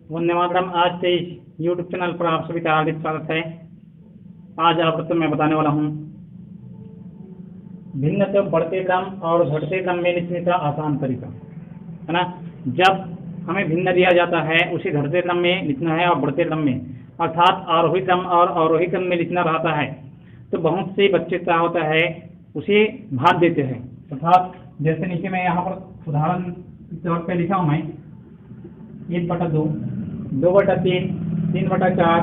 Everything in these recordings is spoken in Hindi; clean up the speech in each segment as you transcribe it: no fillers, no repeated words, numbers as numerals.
वंदे मातरम। आज से इस यूट्यूब चैनल पर आप सभी का हार्दिक स्वागत है। आज आपको मैं बताने वाला हूँ भिन्न तो बढ़ते क्रम और घटते क्रम में लिखने का आसान तरीका है ना। जब हमें भिन्न दिया जाता है उसे घटते क्रम में लिखना है और बढ़ते क्रम में अर्थात आरोही क्रम और अवरोही क्रम में लिखना रहता है। तो बहुत से बच्चे क्या होता है उसे भाग देते हैं, अर्थात जैसे नीचे मैं यहाँ पर उदाहरण के तौर पर लिखा हूँ मैं 1/2, 2/3, 3/4,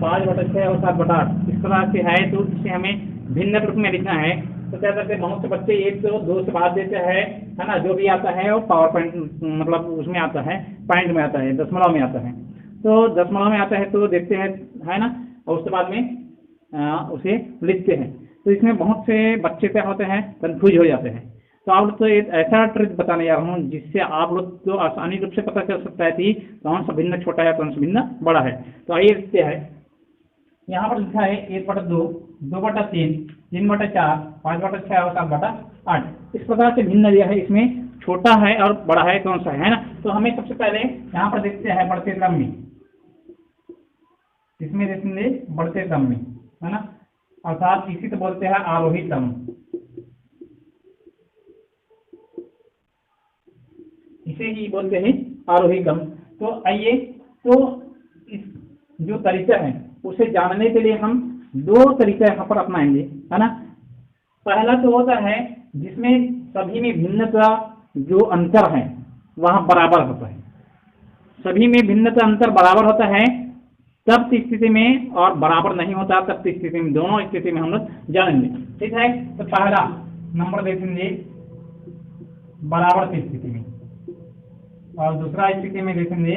5/6 और 7/8 इस तरह से है। तो इसे हमें भिन्न रूप में लिखना है। तो क्या करते हैं बहुत से बच्चे 1 से 2 से भाग देते हैं, है ना। जो भी आता है वो पावर पॉइंट मतलब उसमें आता है, पॉइंट में आता है, दशमलव में आता है। तो दशमलव में आता है तो देखते हैं, है ना, और उसके बाद में उसे लिखते हैं। तो इसमें बहुत से बच्चे क्या होते हैं कंफ्यूज हो जाते हैं। तो आप लोग तो एक ऐसा ट्रिक बताने जा रहा हूँ जिससे आप लोग को आसानी रूप से पता चल सकता है कि कौन सा भिन्न छोटा है, कौन सा भिन्न बड़ा है। तो आइए देखते हैं। यहाँ पर लिखा है 1/2, 2/3, 3/4, 5/6 और 7/8 इस प्रकार से भिन्न दिया है। इसमें छोटा है और बड़ा है कौन सा है ना। तो हमें सबसे पहले यहाँ पर देखते हैं बढ़ते क्रम में, इसमें देखेंगे बढ़ते क्रम में, है ना, अर्थात इसी तो बोलते हैं आरोही क्रम, इसे ही बोलते हैं आरोही क्रम। तो आइए, तो इस जो तरीका है उसे जानने के लिए हम 2 तरीका यहाँ पर अपनाएंगे, है ना। पहला तो होता है जिसमें सभी में भिन्नता जो अंतर है वहाँ बराबर होता है, सभी में भिन्नता अंतर बराबर होता है तब की स्थिति में, और बराबर नहीं होता तब की स्थिति में, दोनों स्थिति में हम लोग जानेंगे। ठीक है। तो पहला नंबर देखेंगे बराबर की स्थिति में और दूसरा स्थिति में देखेंगे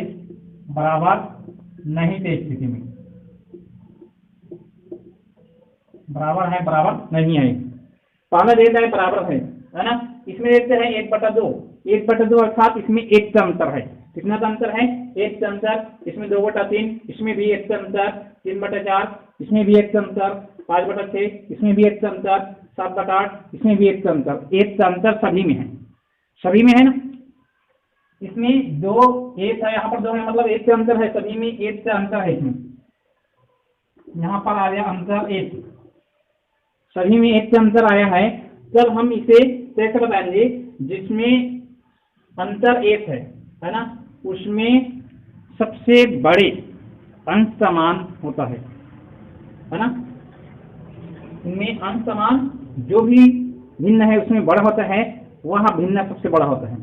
बराबर नहीं की स्थिति में। बराबर है, बराबर नहीं है। पहला देता है बराबर है ना। इसमें देखते हैं 1/2, 1/2 अर्थात इसमें 1 का अंतर है। कितना का अंतर है? 1 का अंतर। इसमें 2/3, इसमें भी 1 का अंतर। 3/4, इसमें भी 1 का अंतर। 5/6, इसमें भी 1 का अंतर। 7/8, इसमें भी 1 का अंतर। 1 का अंतर सभी में है, सभी में है ना। इसमें 2 1 है, यहाँ पर 2 है, मतलब 1 का अंतर है, सभी में 1 का अंतर है। इसमें यहाँ पर आ गया अंतर 1, सभी में 1 का अंतर आया है। तब हम इसे कैसे बताएंगे? जिसमें अंतर 1 है ना, उसमें सबसे बड़े अंश समान होता है ना। इनमें अंश समान जो भी भिन्न है उसमें बड़ा होता है, वह भिन्न सबसे बड़ा होता है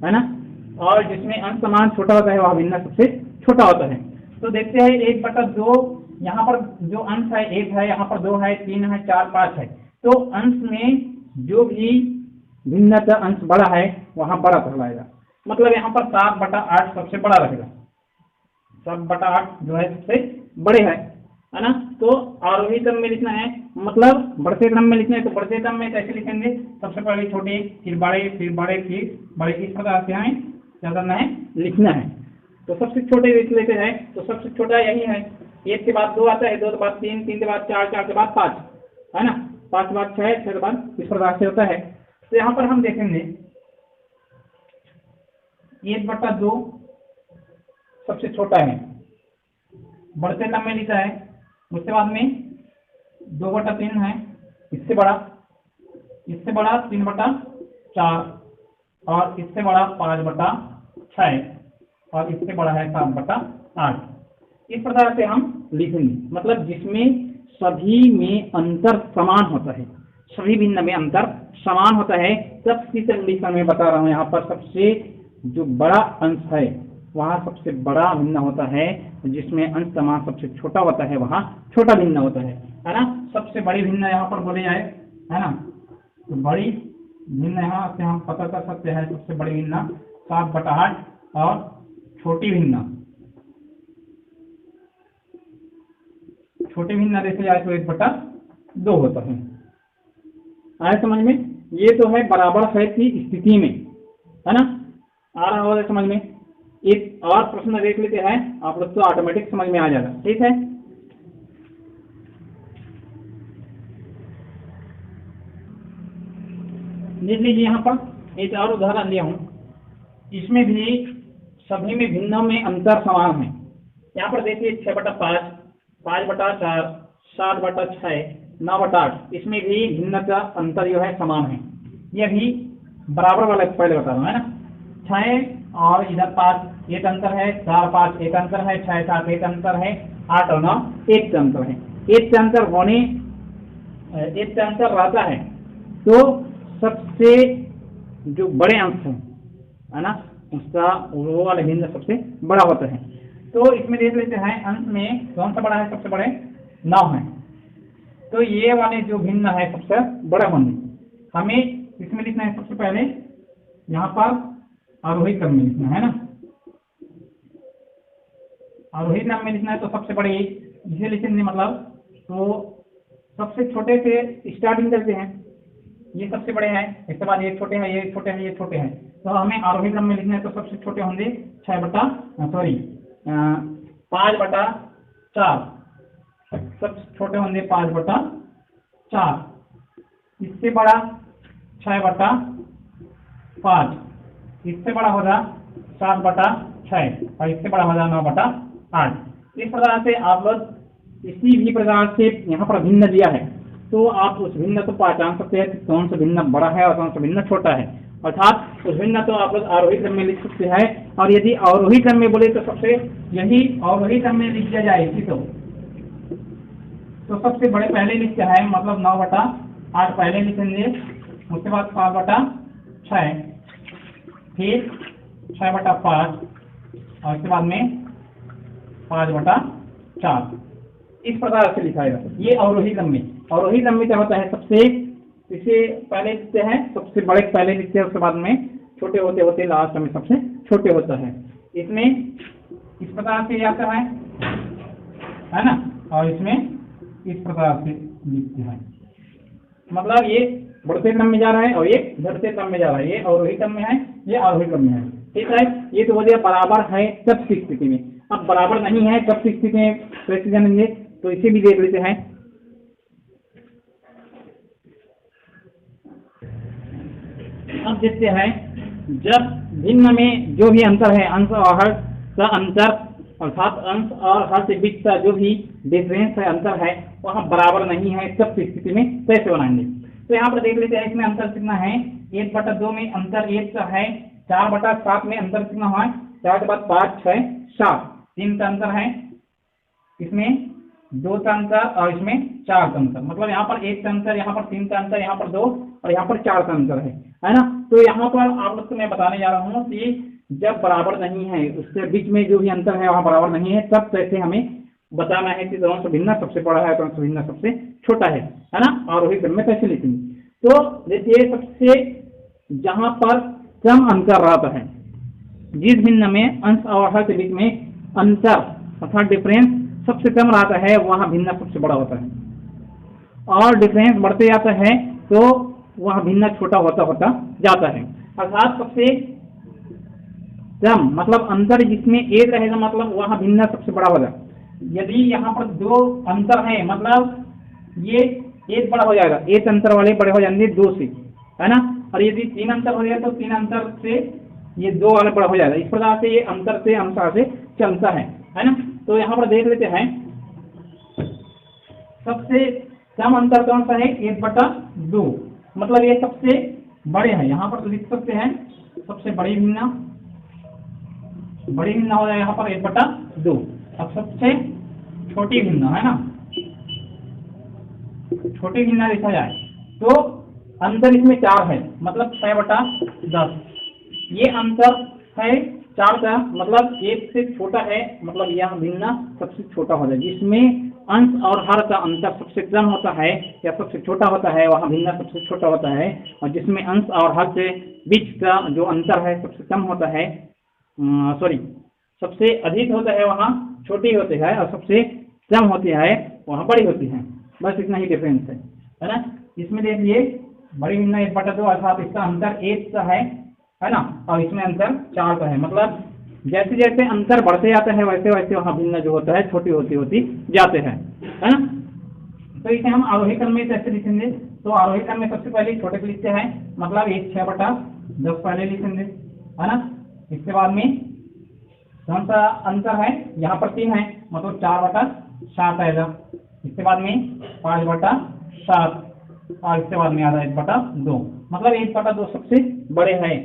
ना। और जिसमें अंश समान छोटा होता है वह भिन्न सबसे छोटा होता है। तो देखते हैं 1/2, यहाँ पर जो अंश है 1 है, यहाँ पर 2 है, 3 है, 4, 5 है। तो अंश में जो भी भिन्नता अंश बड़ा है वहाँ बड़ा कहलाएगा। मतलब यहाँ पर 7/8 सबसे बड़ा रहेगा, 7/8 जो है सबसे बड़े है ना। तो आरोही क्रम में लिखना है, मतलब बढ़ते क्रम में लिखना है। तो बढ़ते क्रम में कैसे लिखेंगे? सबसे पहले छोटे, फिर बड़े, फिर बड़े, फिर बड़े, इस प्रकार से हमें क्या करना है, लिखना है। तो सबसे छोटे लिख लेते हैं। तो सबसे छोटा यही है, 1 के बाद 2 आता है, 2 के बाद 3, 3 के बाद 4, 4 के बाद 5, है ना, 5 के बाद 6, 6 के बाद इस प्रकार से होता है। तो यहाँ पर हम देखेंगे 1/2 सबसे छोटा है, बढ़ते क्रम में लिखा है। उसके बाद में 2/3 है, इससे बड़ा, इससे बड़ा 3/4 और इससे बड़ा 5/6 और इससे बड़ा है 7/8। इस प्रकार से हम लिखेंगे, मतलब जिसमें सभी में अंतर समान होता है, सभी भिन्न में अंतर समान होता है। तब की कंडीशन में बता रहा हूँ, यहाँ पर सबसे जो बड़ा अंश है वहाँ सबसे बड़ा भिन्न होता है, जिसमें अंश समान सबसे छोटा होता है वहाँ छोटा भिन्न होता है ना। सबसे बड़ी भिन्न यहाँ पर बोले जाए, है ना। तो बड़ी भिन्न यहाँ से हम पता कर सकते हैं, सबसे बड़ी भिन्न 7/8 और छोटी भिन्न, छोटी भिन्न देखे जाए तो 1/2 होता है। आया समझ में? ये तो है बराबर है की स्थिति में, है ना। आ रहा होगा समझ में। एक और प्रश्न देख लेते हैं, आप लोग तो ऑटोमेटिक समझ में आ जाएगा। ठीक है। देख लीजिए यहाँ पर एक और उदाहरण लिया हूँ, इसमें भी सभी में भिन्नों में अंतर समान है। यहाँ पर देखिए 6/5, 5/4, 7/6, 9/8, इसमें भी भिन्नता अंतर जो है समान है। ये भी बराबर वाला पहले बता रहा हूँ, है ना। 6 और इधर 5 एक अंतर है, 4 5 एक अंतर है, 6 7 एक अंतर है, 8 और 9 एक अंतर है। एक अंतर होने एक अंतर रहता है तो सबसे जो बड़े अंश है ना, उसका वो वाला भिन्न सबसे बड़ा होता है। तो इसमें देख लेते हैं अंश में कौन सा बड़ा है, सबसे बड़े 9 है। तो ये वाले जो भिन्न है सबसे बड़ा होंगे। हमें इसमें लिखना है सबसे पहले, यहाँ पर आरोही क्रम में लिखना है ना, आरोही क्रम में लिखना है। तो सबसे बड़े इसे लिखेंगे, मतलब तो सबसे छोटे से स्टार्टिंग करते हैं, ये सबसे बड़े हैं, इसके बाद ये छोटे हैं, ये छोटे हैं, ये छोटे हैं। तो हमें आरोही क्रम में लिखना है। तो सबसे छोटे होंगे 5/4, सबसे छोटे होंगे 5/4, इससे बड़ा 6/5, इससे बड़ा होगा 7/6 और इससे बड़ा होगा 9/8। इस प्रकार से आप लोग इसी भी प्रकार से यहाँ पर भिन्न दिया है, तो आप उस भिन्न को पहचान सकते हैं कि कौन सा भिन्न बड़ा है और कौन सा भिन्न छोटा है। अर्थात उस भिन्न तो आप लोग आरोही क्रम में लिख सकते हैं। और यदि अवरोही क्रम में बोले तो सबसे यही अवरोही क्रम में लिख दिया जाए तो सबसे बड़े पहले लिखते हैं, मतलब 9/8 पहले लिखेंगे, उसके बाद 7/6, फिर 6/5 और इसके बाद में 5/4। इस प्रकार से लिखा है। ये अवरोही क्रम में। अवरोही क्रम में क्या होता है, सबसे इसे पहले लिखते हैं, सबसे बड़े पहले लिखते हैं, उसके बाद में छोटे होते होते लास्ट में सबसे छोटे होता है। इसमें इस प्रकार से आता है ना, और इसमें इस प्रकार से लिखते हैं, मतलब ये बढ़ते क्रम में जा रहा है और ये घटते क्रम में जा रहा है। ये अवरोही क्रम में है, ये आरोही क्रम में है। ठीक है, ये तो हो गया बराबर है तब की स्थिति में। अब बराबर नहीं है तब की स्थिति में कैसे जानेंगे, तो इसे भी देख लेते हैं। अब देखते हैं, जब भिन्न में जो भी अंतर है, अंश और हर का अंतर, अर्थात अंश और हर से बीच का जो भी डिफरेंस है, अंतर है, वहाँ बराबर नहीं है तब की स्थिति में कैसे बनाएंगे। तो यहाँ पर देख लेते हैं, इसमें अंतर कितना है, 1/2 में अंतर 1 का है, 4/7 में अंतर कितना हुआ, 4 के बाद 5 6 7, 3 का अंतर है, इसमें 2 का अंतर और इसमें 4 का अंतर, मतलब यहाँ पर 1 का अंतर, यहाँ पर 3 का अंतर, यहाँ पर 2 और यहाँ पर 4 का अंतर है ना। तो यहाँ पर आप लोग को मैं बताने जा रहा हूँ कि जब बराबर नहीं है, उसके बीच में जो भी अंतर है वहाँ बराबर नहीं है, तब कैसे हमें बताना है कि कौन सा भिन्न सबसे बड़ा है, कौन सा भिन्न सबसे छोटा है ना। और वही क्रम में कैसे लिखेंगे, तो देखिए सबसे जहाँ पर कम अंतर रहता है, जिस भिन्न में अंश और हर के बीच में अंतर अर्थात डिफरेंस सबसे कम रहता है, वहाँ भिन्न सबसे बड़ा होता है। और डिफरेंस बढ़ते जाता है तो वह भिन्न छोटा होता होता जाता है। अर्थात सबसे कम मतलब अंतर जिसमें 1 रहेगा, मतलब वहाँ भिन्न सबसे बड़ा होगा। यदि यहाँ पर 2 अंतर है, मतलब ये 1 बड़ा हो जाएगा, 1 अंतर वाले बड़े हो जाएंगे 2 से, है ना। और यदि 3 अंतर हो जाएगा तो 3 अंतर से ये 2 वाले बड़ा हो जाएगा। इस प्रकार से ये अंतर से अंतर से चलता है ना। तो यहाँ पर देख लेते हैं, सबसे कम अंतर कौन सा है, 1/2, मतलब ये सबसे बड़े हैं। यहाँ पर लिख सकते हैं सबसे बड़ी भिन्ना हो जाएगा यहाँ पर 1/2। अब सबसे छोटी भिन्ना है ना, छोटी भिन्ना देखा जाए तो अंतर इसमें 4 है, मतलब 6/10। ये अंतर है 4 का, मतलब 1 से छोटा है, मतलब यह भिन्ना सबसे छोटा हो जाए। जिसमें अंश और हर का अंतर सबसे कम होता है या सबसे छोटा होता है, वहाँ भिन्ना सबसे छोटा होता है। और जिसमें अंश और हर से बीच का जो अंतर है सबसे कम होता है, सबसे अधिक होता है, वहाँ छोटी होती है, और सबसे कम होती है वहाँ बड़ी होती है। बस इतना ही डिफरेंस है ना। इसमें देखिए बड़ी भिन्ना 1/2 अर्थात इसका अंतर 1 का है ना, और इसमें अंतर 4 का है। मतलब जैसे जैसे अंतर बढ़ते जाता है वैसे वैसे वहाँ भिन्न जो होता है छोटी होती होती जाते हैं, है ना। तो इसे हम आरोही क्रम में कैसे लिखेंगे, तो आरोही क्रम में सबसे पहले छोटे को लिखते हैं, मतलब 1 6/10 पहले लिखेंगे, है ना। इसके बाद में कौन सा अंतर है, यहाँ पर 3 है मतलब 4/7 आएगा। इसके बाद में 5/7 और इसके बाद में आ रहा है 1/2, मतलब 1/2 सबसे बड़े हैं,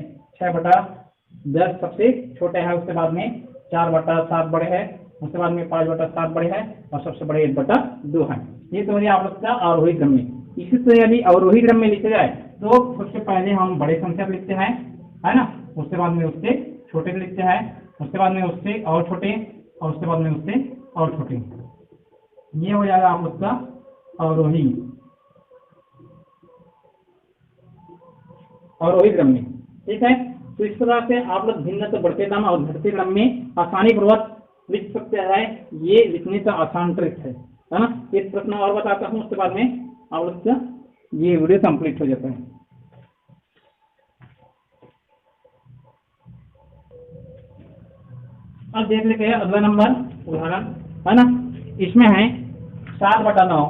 6/10 सबसे छोटे हैं, उसके बाद में 4/7 बड़े हैं, उसके बाद में 5/7 बड़े हैं और सबसे बड़े 1/2 है। ये तो है आप लोग का अवरोही क्रम में। इसी तरह यदि अवरोही क्रम में लिखा जाए तो सबसे पहले हम बड़े संख्या लिखते हैं, है ना, उसके बाद में उससे छोटे लिखते हैं, उसके बाद में उससे और छोटे और उसके बाद में उससे और छोटे। ये हो जाएगा आप लोग का अवरोही क्रम में। ठीक है, तो इस प्रकार से आप लोग भिन्न तो बढ़ते क्रम और घटते क्रम में आसानी पूर्वक लिख सकते हैं। ये लिखने का आसान ट्रिक है ना। एक प्रश्न और बताता हूँ, उसके बाद में आप लोग का ये वीडियो कंप्लीट हो जाता है। अब देख लेते हैं अगला नंबर उदाहरण, है ना। इसमें है 7/9,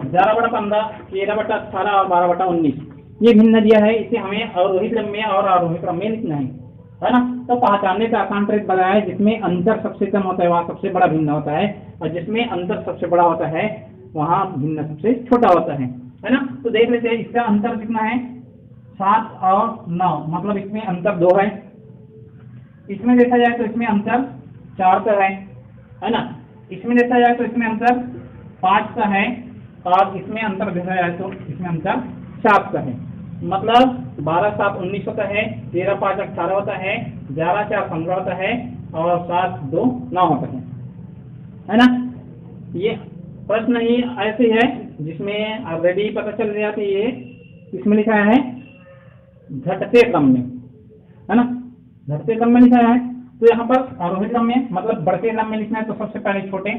11/15, 13/18 और 12/19। ये भिन्न दिया है, इसे हमें अवरोही क्रम में और आरोही क्रम में लिखना है ना। तो पहचानने का आसान ट्रिक बताया है, जिसमें अंतर सबसे कम होता है वहाँ सबसे बड़ा भिन्न होता है, और जिसमें अंतर सबसे बड़ा होता है वहाँ भिन्न सबसे छोटा होता है ना। तो देख लेते हैं इसका अंतर कितना है, 7 और 9, मतलब इसमें अंतर 2 है। इसमें देखा जाए तो इसमें अंतर 4 का है ना। इसमें देखा जाए तो इसमें अंतर 5 का है, और इसमें अंतर देखा जाए तो इसमें अंतर 7 का है। मतलब 12/7 19 होता है, 13/5 18 होता है, 11/4 15 होता है और 7/2 9 होता है ना। ये प्रश्न ही ऐसे है जिसमें ऑलरेडी पता चल गया कि ये इसमें लिखा है घटते क्रम में, है ना, घटते क्रम में लिखा है। तो यहाँ पर आरोही क्रम में मतलब बढ़ते क्रम में लिखना है तो सबसे पहले छोटे,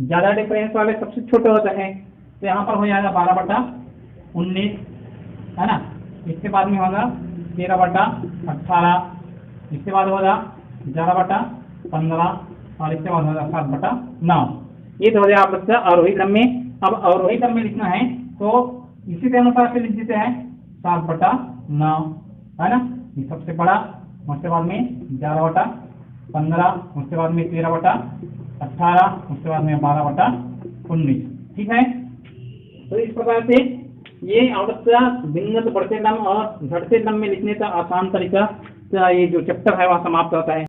ज्यादा डिफरेंस वाले सबसे छोटे होते हैं। तो यहाँ पर हो जाएगा 12/19, है ना। इसके बाद में होगा 13/18, इसके बाद होगा 11/15 और इसके बाद होगा 7/9। ये तो हो गया आप लोग का आरोही क्रम में। अब अवरोही क्रम में लिखना है तो इसी के अनुसार से लिख देते हैं 7/9, है ना। ये सबसे बड़ा, उसके बाद में 11/15, उसके बाद में 13/18, उसके बाद में 12/19। ठीक है, तो इस प्रकार से ये आवश्यकता भिन्न बढ़ते क्रम और घटते क्रम में लिखने का आसान तरीका, ये जो चैप्टर है वह समाप्त होता है।